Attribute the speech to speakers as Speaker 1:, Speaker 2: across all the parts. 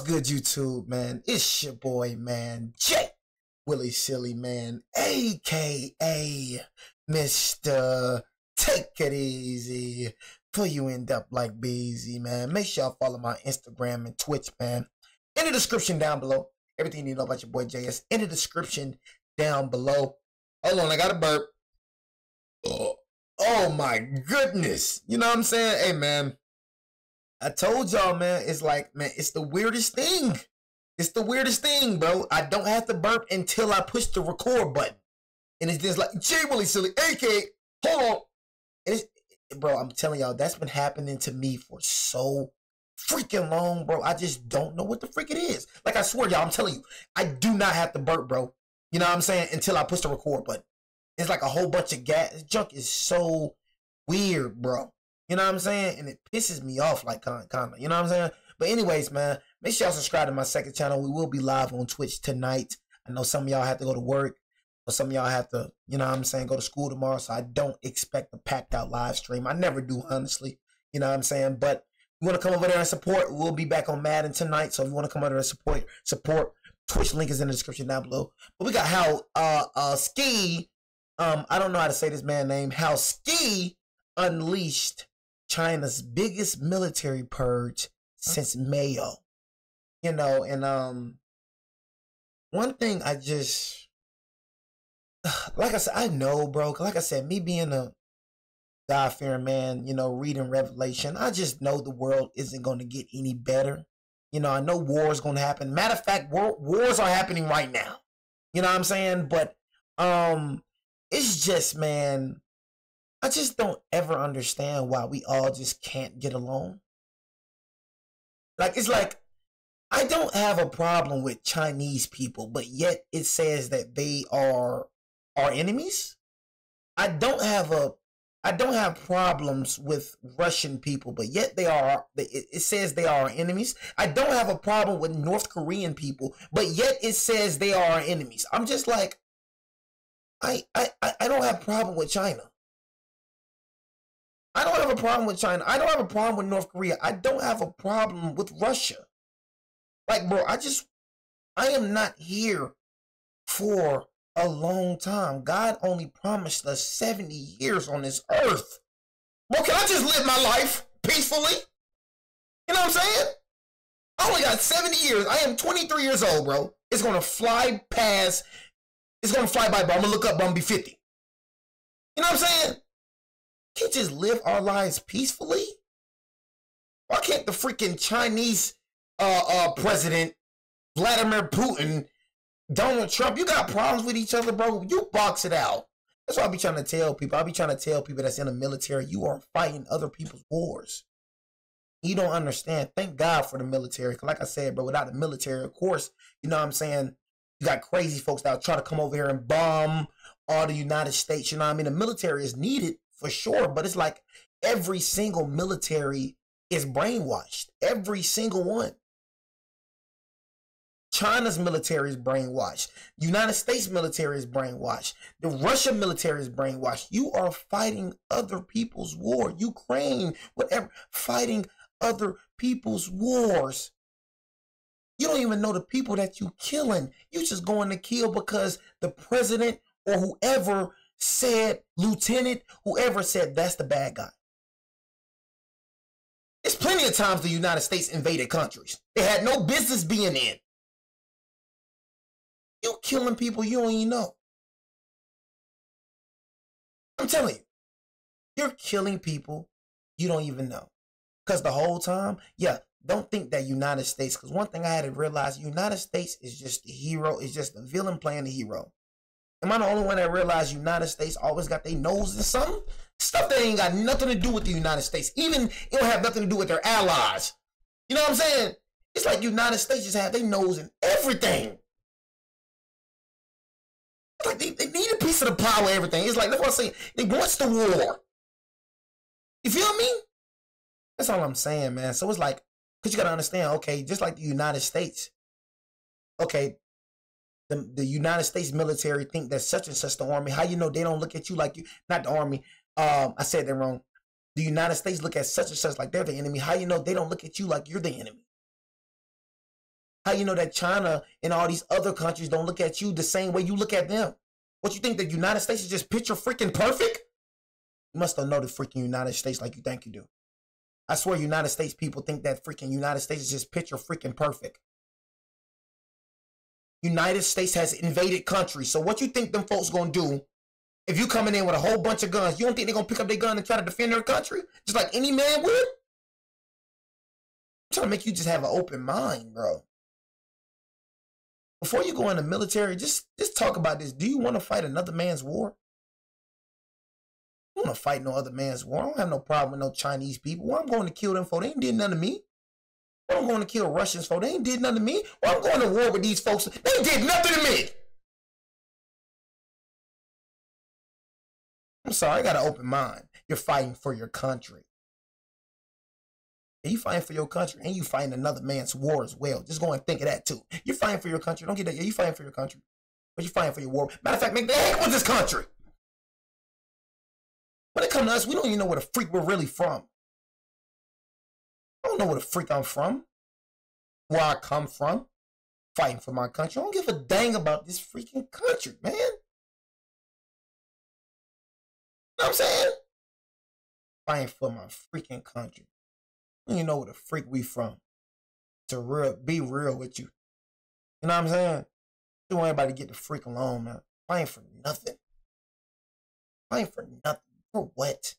Speaker 1: good, YouTube, man? It's your boy, man, Jay Willie Silly, man, aka Mr. Take It Easy before you end up like Beezy, man. Make sure y'all follow my Instagram and Twitch, man. In the description down below. Everything you need to know about your boy Jay is in the description down below. Hold on, I got a burp. Oh my goodness. You know what I'm saying? Hey, man. I told y'all, man, it's like, man, it's the weirdest thing. It's the weirdest thing, bro. I don't have to burp until I push the record button. And it's just like, Jay Willie Silly, aka, hold on. Bro, I'm telling y'all, that's been happening to me for so freaking long, bro. I just don't know what the freak it is. Like, I swear, y'all, I'm telling you, I do not have to burp, bro. You know what I'm saying? Until I push the record button. It's like a whole bunch of gas. This junk is so weird, bro. You know what I'm saying? And it pisses me off, like, kind of. You know what I'm saying? But anyways, man, make sure y'all subscribe to my second channel. We will be live on Twitch tonight. I know some of y'all have to go to work. Or some of y'all have to, you know what I'm saying, go to school tomorrow. So I don't expect a packed out live stream. I never do, honestly. You know what I'm saying? But you want to come over there and support, we'll be back on Madden tonight. So if you want to come over there and support, Twitch link is in the description down below. But we got how Ski, I don't know how to say this man's name, how Ski unleashed China's biggest military purge since Mayo. You know, and one thing I just, like I said, I know, bro, like I said, me being a God-fearing man, you know, reading Revelation, I just know the world isn't going to get any better. You know, I know war is going to happen. Matter of fact, wars are happening right now. You know what I'm saying? But it's just, man, I just don't ever understand why we all just can't get along. Like, it's like, I don't have a problem with Chinese people, but yet it says that they are our enemies. I don't have problems with Russian people, but yet it says they are our enemies. I don't have a problem with North Korean people, but yet it says they are our enemies. I'm just like, I don't have a problem with China. I don't have a problem with China. I don't have a problem with North Korea. I don't have a problem with Russia. Like, bro, I am not here for a long time. God only promised us 70 years on this earth. Bro, can I just live my life peacefully? You know what I'm saying? I only got 70 years. I am 23 years old, bro. It's going to fly past. It's going to fly by, bro. I'm going to look up, bro. I'm going to be 50. You know what I'm saying? Can't just live our lives peacefully? Why can't the freaking Chinese president, Vladimir Putin, Donald Trump, you got problems with each other, bro? You box it out. That's what I be trying to tell people. I be trying to tell people that's in the military, you are fighting other people's wars. You don't understand. Thank God for the military. Like I said, bro, without the military, of course, you know what I'm saying, you got crazy folks that try to come over here and bomb all the United States. You know what I mean? The military is needed for sure, but it's like every single military is brainwashed. Every single one. China's military is brainwashed. United States military is brainwashed. The Russian military is brainwashed. You are fighting other people's war. Ukraine, whatever, fighting other people's wars. You don't even know the people that you killing. You just going to kill because the president or whoever said, lieutenant, whoever said that's the bad guy. It's plenty of times the United States invaded countries they had no business being in. You killing people you don't even know. I'm telling you. You're killing people you don't even know. Because the whole time, yeah, don't think that United States, because one thing I had to realize, United States is just the hero, is just the villain playing the hero. Am I the only one that realized United States always got their nose in something? Stuff that ain't got nothing to do with the United States. Even it don't have nothing to do with their allies. You know what I'm saying? It's like United States just have their nose in everything. Like they need a piece of the pie with everything. It's like, that's what I'm saying. They want the war. You feel me? That's all I'm saying, man. So it's like, because you got to understand, okay, just like the United States, okay, the United States military think that such and such the army. How you know they don't look at you like you, not the army. I said that wrong. The United States look at such and such like they're the enemy. How you know they don't look at you like you're the enemy? How you know that China and all these other countries don't look at you the same way you look at them? What, you think the United States is just picture freaking perfect? You must don't know the freaking United States like you think you do. I swear United States people think that freaking United States is just picture freaking perfect. United States has invaded countries. So what you think them folks gonna do if you coming in with a whole bunch of guns? You don't think they're gonna pick up their gun and try to defend their country? Just like any man would? I'm trying to make you just have an open mind, bro. Before you go in the military, just talk about this. Do you want to fight another man's war? I don't want to fight no other man's war. I don't have no problem with no Chinese people. Well, I'm going to kill them for they ain't did nothing to me. Well, I'm going to kill Russians for they ain't did nothing to me. Well, I'm going to war with these folks. They ain't did nothing to me. I'm sorry, I got an open mind. You're fighting for your country. And you fighting for your country, and you fighting another man's war as well. Just go and think of that too. You're fighting for your country. Don't get that. Yeah, you fighting for your country, but you fighting for your war. Matter of fact, make the heck with this country. When it comes to us, we don't even know where the freak we're really from. I don't know where the freak I'm from, where I come from, fighting for my country. I don't give a dang about this freaking country, man. You know what I'm saying? Fighting for my freaking country. You know where the freak we from. To be real with you. You know what I'm saying? Don't want everybody to get the freak alone, man. Fighting for nothing. Fighting for nothing. For what?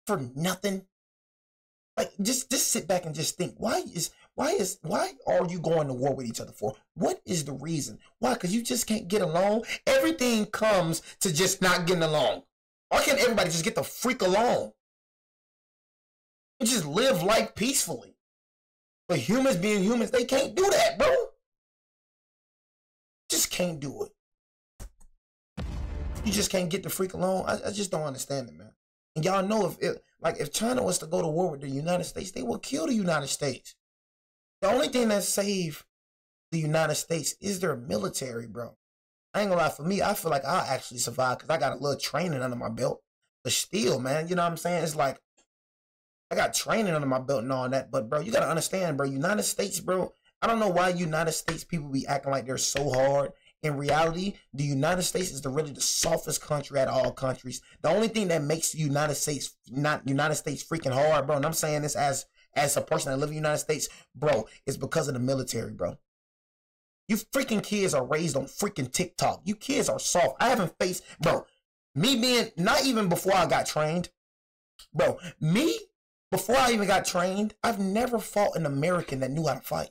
Speaker 1: For nothing? Like, just sit back and just think. Why are you going to war with each other for? What is the reason? Why? Because you just can't get along? Everything comes to just not getting along. Why can't everybody just get the freak along? You just live life peacefully. But humans being humans, they can't do that, bro. Just can't do it. You just can't get the freak along. I just don't understand it, man. And y'all know if China was to go to war with the United States, they will kill the United States. The only thing that saved the United States is their military, bro. I ain't gonna lie, for me, I feel like I'll actually survive because I got a little training under my belt. But still, man, you know what I'm saying? It's like, I got training under my belt and all that. But, bro, you got to understand, bro, United States, bro, I don't know why United States people be acting like they're so hard. In reality, the United States is really the softest country out of all countries. The only thing that makes the United States freaking hard, bro, and I'm saying this as a person that lives in the United States, bro, is because of the military, bro. You freaking kids are raised on freaking TikTok. You kids are soft. I haven't faced, bro, me being, not even before I got trained, bro, before I even got trained, I've never fought an American that knew how to fight.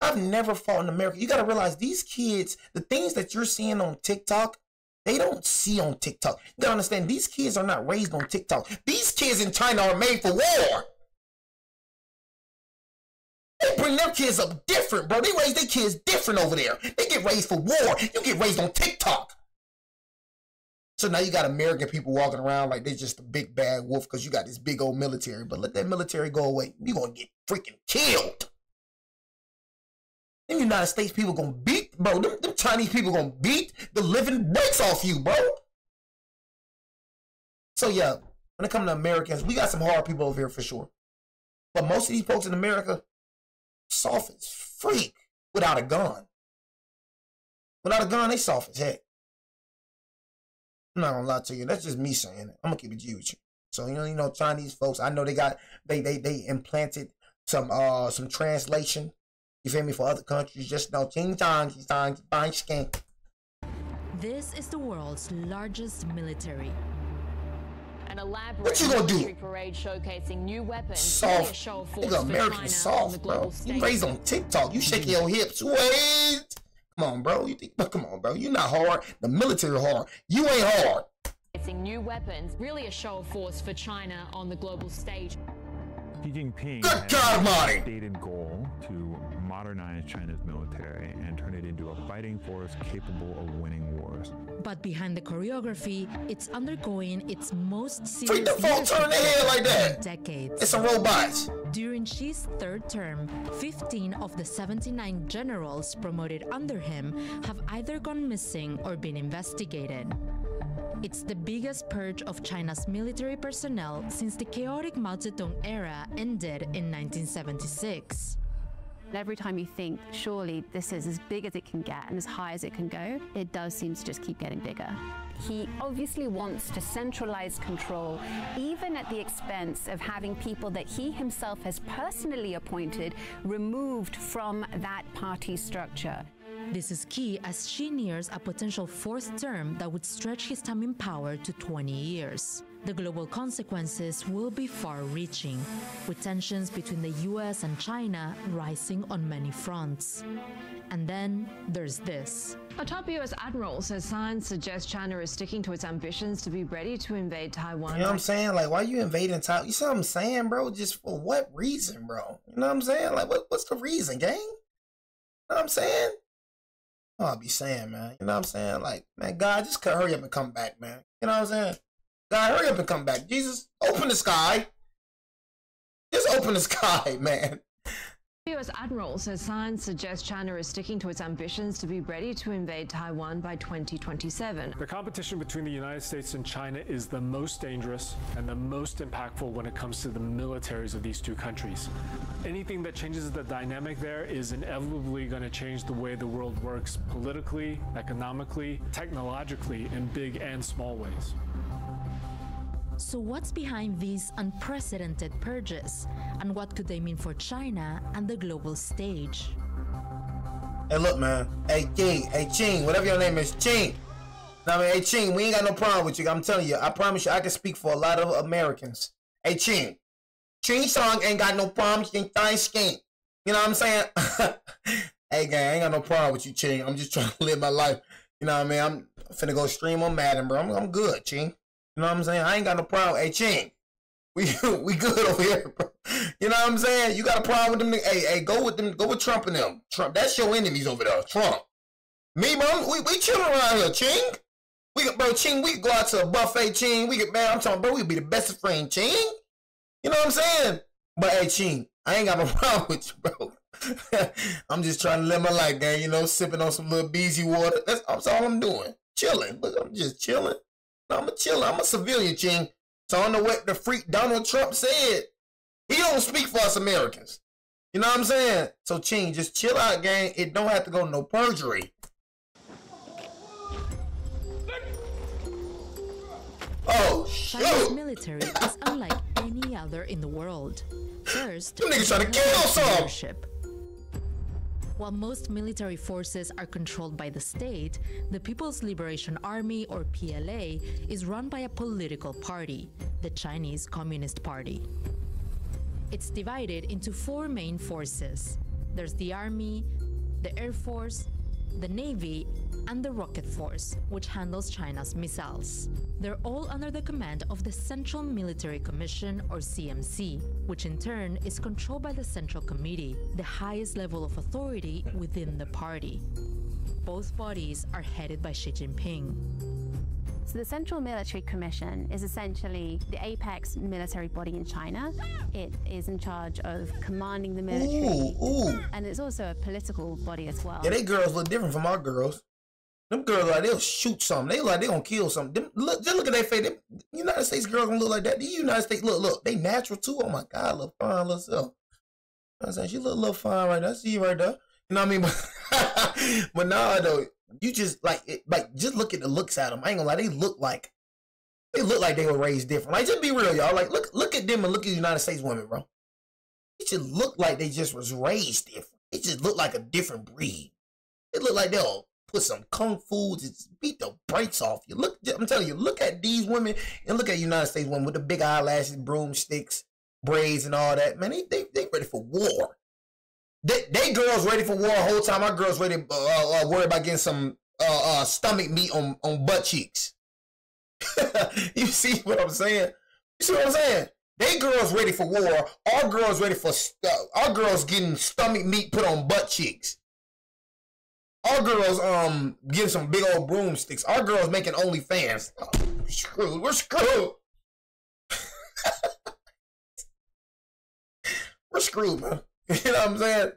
Speaker 1: I've never fought an American. You got to realize these kids, the things that you're seeing on TikTok, they don't see on TikTok. You got to understand, these kids are not raised on TikTok. These kids in China are made for war. They bring their kids up different, bro. They raise their kids different over there. They get raised for war. You get raised on TikTok. So now you got American people walking around like they're just a big bad wolf because you got this big old military. But let that military go away. You're going to get freaking killed. Them United States people going to beat, bro. Them Chinese people going to beat the living bricks off you, bro. So yeah, when it comes to Americans, we got some hard people over here for sure. But most of these folks in America, soft as freak without a gun. Without a gun, they soft as heck. I'm not gonna lie to you. That's just me saying it. I'm gonna keep it G with you. So you know, Chinese folks. I know they implanted some translation. You feel me, for other countries? Just know, ching chong, fine skin.
Speaker 2: This is the world's largest military.
Speaker 3: An elaborate
Speaker 1: what you gonna do?
Speaker 3: Parade showcasing new weapons.
Speaker 1: Soft.
Speaker 3: Show of force
Speaker 1: Nigga, American soft, bro. You raised on TikTok. You shaking your hips. Wait. Come on, bro. Come on, bro. You're not hard. The military hard. You ain't hard.
Speaker 3: New weapons, really a show of force for China on the global stage.
Speaker 4: Xi Jinping
Speaker 1: Good God,
Speaker 4: has a stated goal to modernize China's military and turn it into a fighting force capable of winning wars.
Speaker 2: But behind the choreography, it's undergoing its most
Speaker 1: Freak
Speaker 2: serious
Speaker 1: the phone, turn the head like that.
Speaker 2: decades.
Speaker 1: It's a robots.
Speaker 2: During Xi's third term, 15 of the 79 generals promoted under him have either gone missing or been investigated. It's the biggest purge of China's military personnel since the chaotic Mao Zedong era ended in 1976.
Speaker 5: Every time you think, surely this is as big as it can get and as high as it can go, it does seem to just keep getting bigger.
Speaker 6: He obviously wants to centralize control, even at the expense of having people that he himself has personally appointed removed from that party structure.
Speaker 2: This is key as Xi nears a potential fourth term that would stretch his time in power to 20 years. The global consequences will be far-reaching, with tensions between the US and China rising on many fronts. And then there's this.
Speaker 3: A top US admiral says signs suggest China is sticking to its ambitions to be ready to invade Taiwan.
Speaker 1: You know what I'm saying? Like, why you invading Taiwan? You see what I'm saying, bro? Just for what reason, bro? You know what I'm saying? Like, what's the reason, gang? You know what I'm saying? I'll be saying, man. You know what I'm saying? Like, man, God, just hurry up and come back, man. You know what I'm saying? God, hurry up and come back. Jesus, open the sky. Just open the sky, man.
Speaker 3: US admiral says signs suggest China is sticking to its ambitions to be ready to invade Taiwan by 2027.
Speaker 7: The competition between the United States and China is the most dangerous and the most impactful when it comes to the militaries of these two countries. Anything that changes the dynamic there is inevitably going to change the way the world works politically, economically, technologically, in big and small ways.
Speaker 2: So what's behind these unprecedented purges, and what could they mean for China and the global stage?
Speaker 1: Hey, look, man. Hey, Ching, whatever your name is, Ching. I mean, hey, Ching, we ain't got no problem with you. I'm telling you, I promise you, I can speak for a lot of Americans. Hey, Ching. Ching Song ain't got no problems. You know what I'm saying? Hey, gang, I ain't got no problem with you, Ching. I'm just trying to live my life. You know what I mean? I'm finna go stream on Madden, bro. I'm good, Ching. You know what I'm saying? I ain't got no problem. Hey, Ching, we good over here, bro. You know what I'm saying? You got a problem with them? Hey, go with them. Go with Trump and them. Trump, that's your enemies over there. Trump. Me, bro, we chilling around here, Ching. Ching, we go out to a buffet, Ching. Man, I'm talking, bro, we be the best of friends, Ching. You know what I'm saying? But hey, Ching, I ain't got no problem with you, bro. I'm just trying to live my life, gang. You know, sipping on some little BZ water. That's all I'm doing. Chilling. Look, I'm just chilling. I'm a chiller. I'm a civilian, Ching. So I don't know what the freak Donald Trump said. He don't speak for us Americans. You know what I'm saying? So, Ching, just chill out, gang. It don't have to go no perjury. Oh, shoot.
Speaker 2: China's military is unlike any other in the world. First,
Speaker 1: you niggas trying to kill some.
Speaker 2: While most military forces are controlled by the state, the People's Liberation Army, or PLA, is run by a political party, the Chinese Communist Party. It's divided into four main forces. There's the Army, the Air Force, the Navy, and the Rocket Force, which handles China's missiles. They're all under the command of the Central Military Commission, or CMC, which in turn is controlled by the Central Committee, the highest level of authority within the party. Both bodies are headed by Xi Jinping.
Speaker 5: So the Central Military Commission is essentially the apex military body in China. It is in charge of commanding the military. And it's also a political body as well.
Speaker 1: Yeah, they girls look different from our girls. Them girls like they'll shoot something. They like they gonna kill something. Just look at their face. Them United States girls gonna look like that. The United States look, they natural too. Oh my God, look fine, little self. You know what I'm saying? She look a little fine right there. See you right there. You know what I mean? But nah, though, you just like just look at the looks at them. I ain't gonna lie, they look like they were raised different. Like, just be real, y'all. Like, look at them and look at United States women, bro. It just look like they just was raised different. It just look like a different breed. It look like they'll put some kung fu, just beat the brakes off you. Look, I'm telling you, look at these women and look at United States women with the big eyelashes, broomsticks, braids, and all that. Man, they ready for war. They girls ready for war the whole time. Our girls ready worry about getting some stomach meat on butt cheeks. You see what I'm saying? You see what I'm saying? They girls ready for war. Our girls ready for our girls getting stomach meat put on butt cheeks. Our girls getting some big old broomsticks. Our girls making OnlyFans. Oh, we're screwed. We're screwed. We're screwed, man. You know what I'm saying?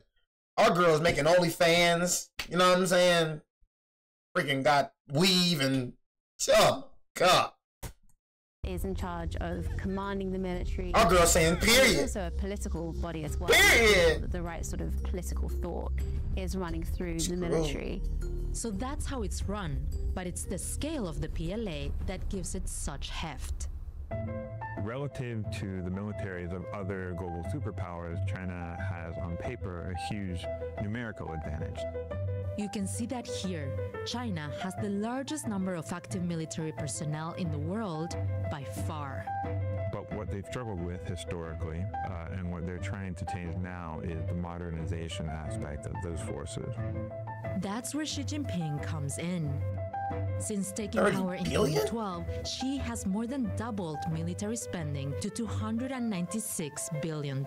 Speaker 1: Our girls making OnlyFans. You know what I'm saying? Freaking got weave and God.
Speaker 5: Is in charge of commanding the military.
Speaker 1: Our girl saying period.
Speaker 5: It's also a political body as well.
Speaker 1: Period.
Speaker 5: The right sort of political thought is running through the military.
Speaker 2: So that's how it's run, but it's the scale of the PLA that gives it such heft.
Speaker 4: Relative to the militaries of other global superpowers, China has on paper a huge numerical advantage.
Speaker 2: You can see that here. China has the largest number of active military personnel in the world by far.
Speaker 4: But what they've struggled with historically, and what they're trying to change now, is the modernization aspect of those forces.
Speaker 2: That's where Xi Jinping comes in. Since taking power in 2012, Xi has more than doubled military spending to $296 billion.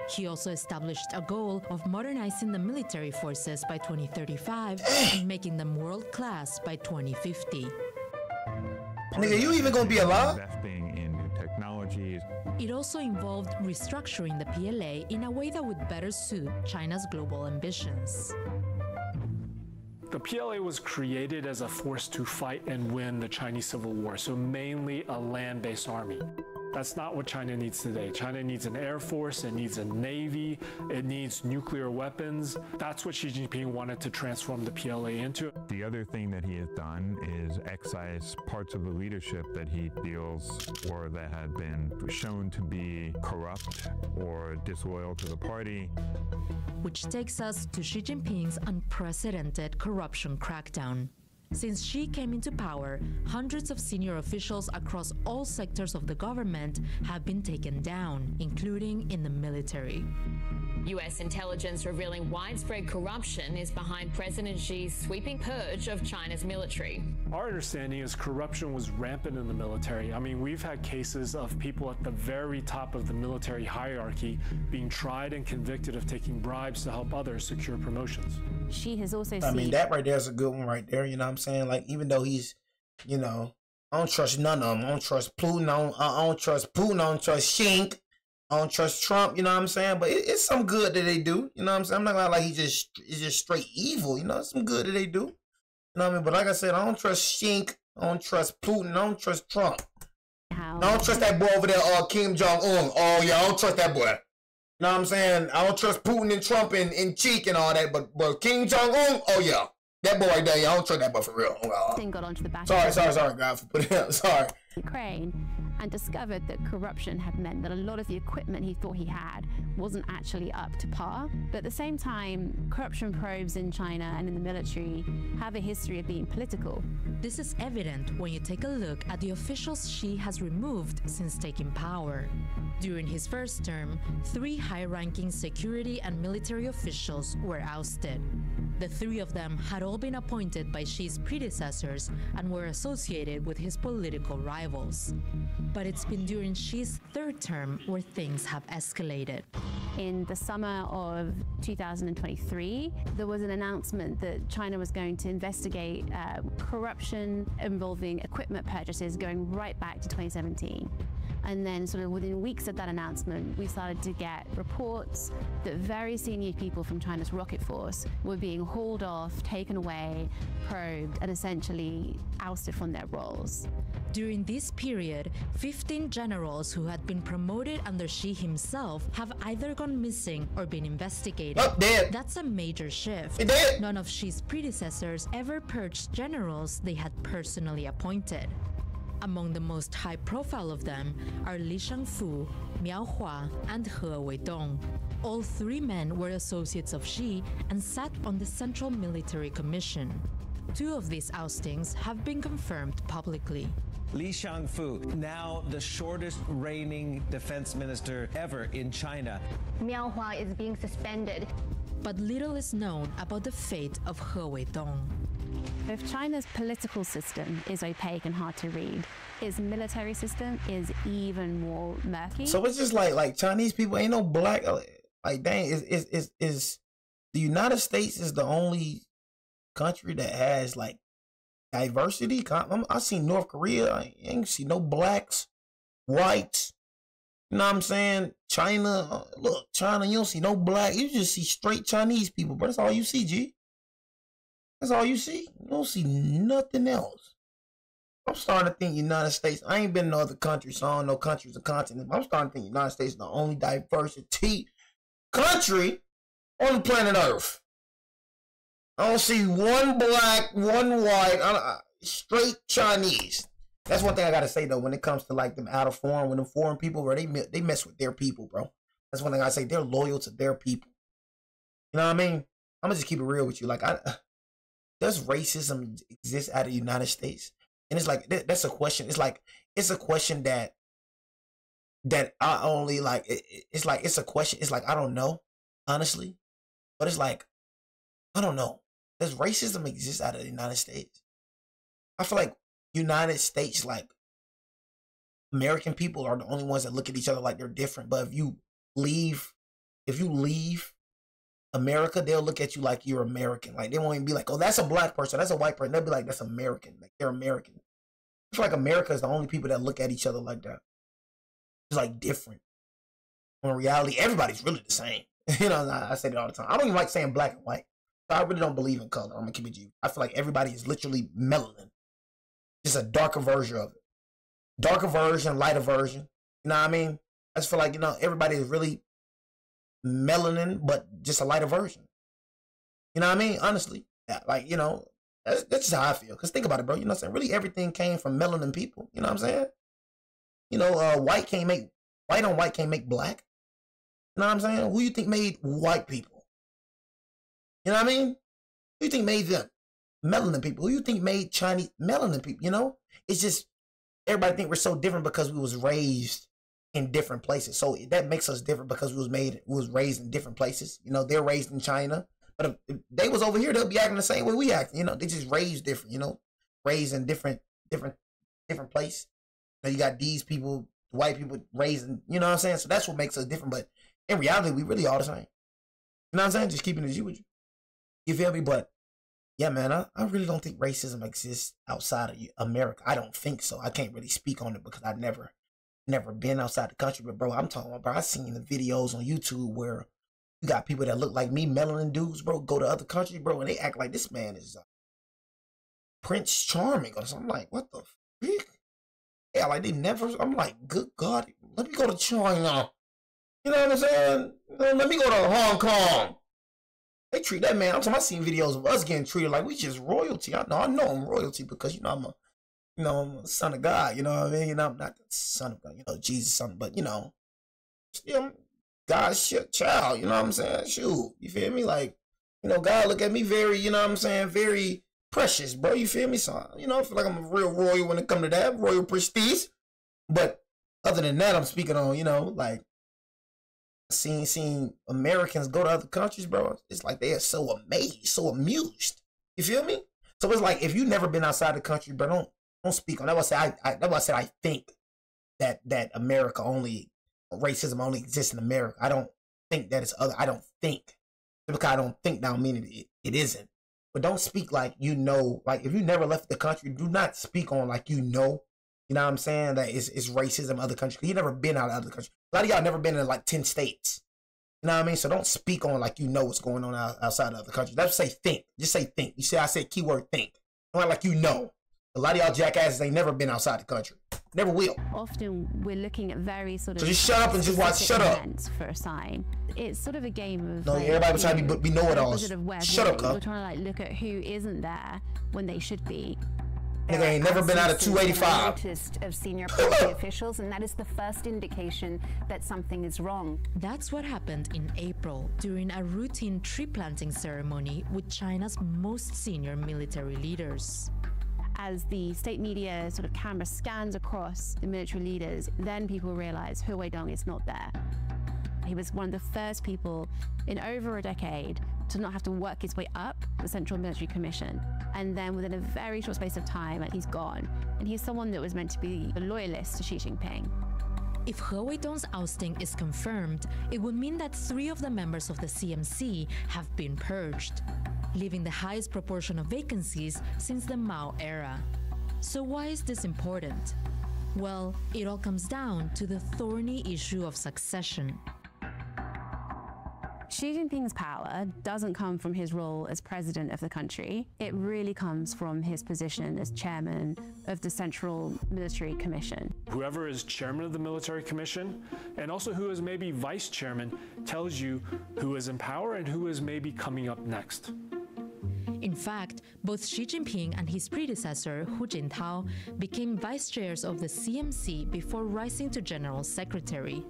Speaker 2: He also established a goal of modernizing the military forces by 2035 and making them world-class by 2050.
Speaker 1: Nigga, you even gonna be alive?
Speaker 4: Investing in new technologies.
Speaker 2: It also involved restructuring the PLA in a way that would better suit China's global ambitions.
Speaker 7: The PLA was created as a force to fight and win the Chinese Civil War, so mainly a land-based army. That's not what China needs today. China needs an air force, it needs a navy, it needs nuclear weapons. That's what Xi Jinping wanted to transform the PLA into.
Speaker 4: The other thing that he has done is excise parts of the leadership that he feels or that had been shown to be corrupt or disloyal to the party.
Speaker 2: Which takes us to Xi Jinping's unprecedented corruption crackdown. Since Xi came into power, hundreds of senior officials across all sectors of the government have been taken down, including in the military.
Speaker 8: U.S. intelligence revealing widespread corruption is behind President Xi's sweeping purge of China's military.
Speaker 7: Our understanding is corruption was rampant in the military. I mean, we've had cases of people at the very top of the military hierarchy being tried and convicted of taking bribes to help others secure promotions.
Speaker 5: She has also
Speaker 1: I mean, that right there is a good one right there. You know what I'm saying? Like, even though he's, you know, I don't trust none of them. I don't trust Putin. I don't trust Putin. I don't trust Shink. I don't trust Trump, you know what I'm saying? But it's some good that they do, you know what I'm saying? I'm not gonna like he's just straight evil, you know? It's some good that they do, you know what I mean? But like I said, I don't trust Shink, I don't trust Putin, I don't trust Trump. I don't trust that boy over there, Kim Jong-un. Oh yeah, I don't trust that boy. You know what I'm saying? I don't trust Putin and Trump and Cheek and all that, but Kim Jong-un, oh yeah. That boy right there, yeah, I don't trust that boy for real.
Speaker 5: Then got onto the back.
Speaker 1: Sorry, God, for putting it up. Sorry.
Speaker 5: Ukraine, and discovered that corruption had meant that a lot of the equipment he thought he had wasn't actually up to par. But at the same time, corruption probes in China and in the military have a history of being political.
Speaker 2: This is evident when you take a look at the officials Xi has removed since taking power. During his first term, 3 high-ranking security and military officials were ousted. The 3 of them had all been appointed by Xi's predecessors and were associated with his political rivals. But it's been during Xi's 3rd term where things have escalated.
Speaker 5: In the summer of 2023, there was an announcement that China was going to investigate corruption involving equipment purchases going right back to 2017. And then sort of within weeks of that announcement, we started to get reports that very senior people from China's rocket force were being hauled off, taken away, probed, and essentially ousted from their roles.
Speaker 2: During this period, 15 generals who had been promoted under Xi himself have either gone missing or been investigated.
Speaker 1: Oh, dead.
Speaker 2: That's a major shift.
Speaker 1: Dead.
Speaker 2: None of Xi's predecessors ever purged generals they had personally appointed. Among the most high-profile of them are Li Shangfu, Miao Hua, and He Weidong. All 3 men were associates of Xi and sat on the Central Military Commission. 2 of these oustings have been confirmed publicly.
Speaker 9: Li Shangfu, now the shortest reigning defense minister ever in China.
Speaker 10: Miao Hua is being suspended.
Speaker 2: But little is known about the fate of He Weidong.
Speaker 5: If China's political system is opaque and hard to read, its military system is even more murky.
Speaker 1: So it's just like Chinese people ain't no black. Like dang, is the United States is the only country that has like diversity. I seen North Korea. I ain't see no blacks, whites. You know what I'm saying? China, look, China, you don't see no black. You just see straight Chinese people, but that's all you see, G. That's all you see. You don't see nothing else. I'm starting to think United States. I ain't been in other countries, so I don't know countries or continents. But I'm starting to think United States is the only diversity country on the planet Earth. I don't see one black, one white, straight Chinese. That's one thing I gotta say though. When it comes to like them out of foreign, when them foreign people, bro, they mess with their people, bro. That's one thing I say. They're loyal to their people. You know what I mean? I'm gonna just keep it real with you. Like, does racism exist out of the United States? And it's like that's a question. It's like it's a question that I only like. It's like it's a question. It's like I don't know, honestly, but it's like I don't know. Does racism exist out of the United States? I feel like United States, like American people, are the only ones that look at each other like they're different. But if you leave America, they'll look at you like you're American. Like they won't even be like, oh, that's a black person, that's a white person. They'll be like, that's American. Like they're American. I feel like America is the only people that look at each other like that. It's like different. When in reality, everybody's really the same. You know, I say that all the time. I don't even like saying black and white. I really don't believe in color. I'm gonna keep it G. I feel like everybody is literally melanin. Just a darker version of it. Darker version, lighter version. You know what I mean? I just feel like, you know, everybody is really melanin, but just a lighter version. You know what I mean? Honestly. Yeah, like, you know, that's just how I feel. Because think about it, bro. You know what I'm saying? Really everything came from melanin people. You know what I'm saying? You know, white on white can't make black. You know what I'm saying? Who you think made white people? You know what I mean? Who you think made them? Melanin people. Who you think made Chinese melanin people? You know? It's just, everybody think we're so different because we was raised in different places. So that makes us different because we was raised in different places. You know, they're raised in China. But if they was over here, they'll be acting the same way we act. You know, they just raised different, you know, raised in different place. You know, you got these people, white people raised in, you know what I'm saying? So that's what makes us different. But in reality, we really all the same. You know what I'm saying? Just keeping it G with you. You feel me? But yeah, man, I really don't think racism exists outside of America. I don't think so. I can't really speak on it because I've never been outside the country. But bro, I'm talking about, bro, I've seen the videos on YouTube where you got people that look like me, melanin dudes, bro, go to other countries, bro, and they act like this man is Prince Charming or something. I'm like, what the freak? Yeah, like they never, I'm like, good God, let me go to China. You know what I'm saying? Let me go to Hong Kong. They treat that man. I've seen videos of us getting treated like we just royalty. I know I'm royalty because, you know, I'm a son of God. You know what I mean? You know, I'm not the son of God, you know, Jesus' son, but, you know, still God's child. You know what I'm saying? Shoot, you feel me? Like, you know, God look at me very, you know what I'm saying, very precious, bro. You feel me? So, you know, I feel like I'm a real royal when it comes to that, royal prestige. But other than that, I'm speaking on, you know, like, seeing Americans go to other countries, bro. It's like they are so amazed, so amused. You feel me? So it's like if you never been outside the country, bro, don't speak on that. That's why I said I think that racism only exists in America. I don't think that it's other. I don't think, because I don't think now meaning it isn't. But don't speak like you know. Like if you never left the country, do not speak on like you know. You know what I'm saying? That it's racism in other countries. You never been out of other countries. A lot of y'all never been in like 10 states. You know what I mean? So don't speak on like you know what's going on outside of other countries. Just say think. Just say think. You see, I said keyword think. Don't act like you know. A lot of y'all jackasses ain't never been outside the country. Never will.
Speaker 5: Often we're looking at very sort of.
Speaker 1: So just shut up and just watch. Shut up.
Speaker 5: For a sign. It's sort of a game of.
Speaker 1: No, like, everybody was trying to be know-it-alls. Shut up,
Speaker 5: We're trying to like look at who isn't there when they should be.
Speaker 1: Nigga ain't never been out of 285.
Speaker 6: Noticed of senior party officials, and that is the first indication that something is wrong.
Speaker 2: That's what happened in April during a routine tree planting ceremony with China's most senior military leaders.
Speaker 5: As the state media sort of camera scans across the military leaders, then people realize Hu Weidong is not there. He was one of the first people in over a decade to not have to work his way up the Central Military Commission. And then within a very short space of time, he's gone. And he's someone that was meant to be a loyalist to Xi Jinping.
Speaker 2: If Hu Weidong's ousting is confirmed, it would mean that 3 of the members of the CMC have been purged, leaving the highest proportion of vacancies since the Mao era. So why is this important? Well, it all comes down to the thorny issue of succession.
Speaker 6: Xi
Speaker 5: Xi Jinping's power doesn't come from his role as president of the country. It really comes from his position as chairman of the Central Military Commission.
Speaker 7: Whoever is chairman of the military commission, and also who is maybe vice chairman, tells you who is in power and who is maybe coming up next.
Speaker 2: In fact, both Xi Jinping and his predecessor, Hu Jintao, became vice chairs of the CMC before rising to general secretary.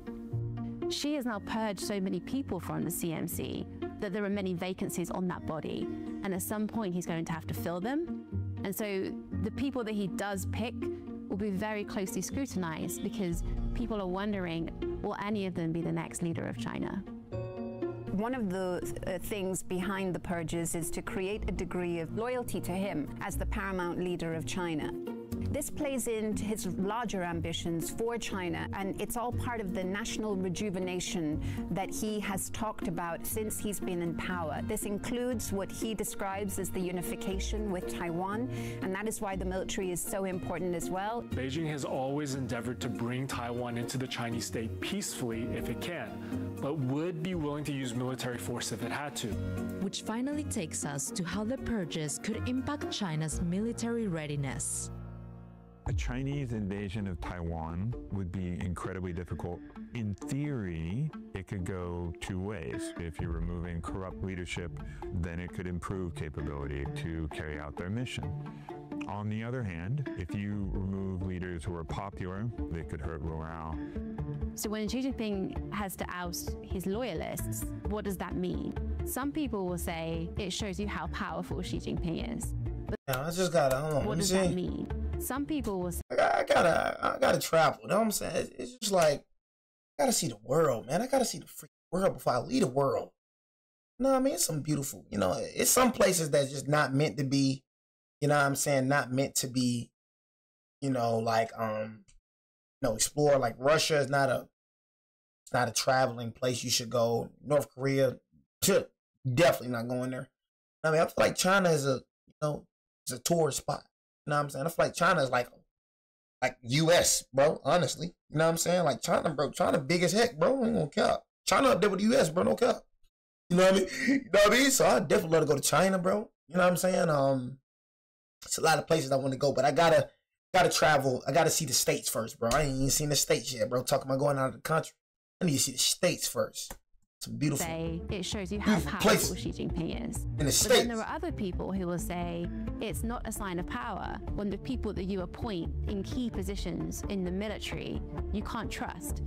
Speaker 5: Xi has now purged so many people from the CMC that there are many vacancies on that body, and at some point he's going to have to fill them. And so the people that he does pick will be very closely scrutinized because people are wondering, will any of them be the next leader of China?
Speaker 6: One of the things behind the purges is to create a degree of loyalty to him as the paramount leader of China. This plays into his larger ambitions for China, and it's all part of the national rejuvenation that he has talked about since he's been in power. This includes what he describes as the unification with Taiwan, and that is why the military is so important as well.
Speaker 7: Beijing has always endeavored to bring Taiwan into the Chinese state peacefully if it can, but would be willing to use military force if it had to.
Speaker 2: Which finally takes us to how the purges could impact China's military readiness.
Speaker 4: A Chinese invasion of Taiwan would be incredibly difficult. In theory, it could go two ways. If you're removing corrupt leadership, then it could improve capability to carry out their mission. On the other hand, if you remove leaders who are popular, they could hurt morale.
Speaker 5: So when Xi Jinping has to oust his loyalists, what does that mean? Some people will say it shows you how powerful Xi Jinping is. But
Speaker 1: I just gotta, hold on,
Speaker 5: what does that mean? Some people will say,
Speaker 1: I gotta travel. You know what I'm saying? It's just like, I gotta see the world, man. I gotta see the freaking world before I leave the world. You know what I mean? It's some beautiful, you know, it's some places that's just not meant to be, you know what I'm saying? Not meant to be, you know, like, explore. Like Russia is not a traveling place you should go. North Korea, definitely not going there. I mean, I feel like China is it's a tourist spot. You know what I'm saying? I feel like China is like US, bro, honestly. You know what I'm saying? Like China, bro. China big as heck, bro. Ain't gonna cap. China up there with the US, bro. No cap. You know what I mean? You know what I mean? So I definitely love to go to China, bro. You know what I'm saying? It's a lot of places I want to go, but I gotta travel. I gotta see the States first, bro. I ain't even seen the States yet, bro. Talking about going out of the country. I need to see the States first. Some beautiful.
Speaker 5: Say it shows you how powerful Xi Jinping is.
Speaker 1: In the
Speaker 5: States.
Speaker 1: But
Speaker 5: then there are other people who will say it's not a sign of power when the people that you appoint in key positions in the military you can't trust.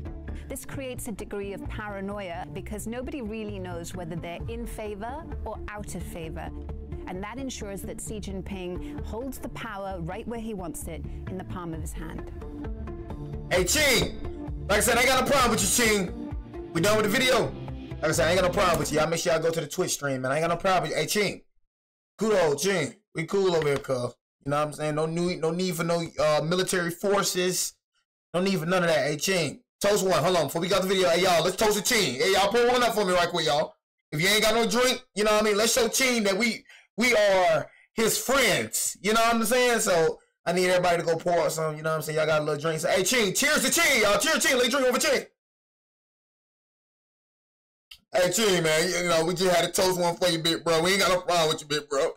Speaker 6: This creates a degree of paranoia because nobody really knows whether they're in favor or out of favor. And that ensures that Xi Jinping holds the power right where he wants it, in the palm of his hand.
Speaker 1: Hey, Ching! Like I said, I ain't got no problem with you, Ching. We done with the video? Like I said, I ain't got no problem with you. Y'all make sure y'all go to the Twitch stream, man. I ain't got no problem with you. Hey, Ching. Cool, Ching. We cool over here, cuz. You know what I'm saying? No need for no military forces. No need for none of that. Hey, Ching. Toast one. Hold on. Before we got the video, hey, y'all, let's toast a Ching. Hey, y'all, pour one up for me right quick, y'all. If you ain't got no drink, you know what I mean? Let's show Ching that we are his friends. You know what I'm saying? So I need everybody to go pour some. You know what I'm saying? Y'all got a little drink. So, hey, Ching. Cheers to Ching, y'all. Cheers, Ching. Let's drink over Ching. Hey, Ching, man, you know, we just had to toast one for you, big bro. We ain't got no problem with you, big bro.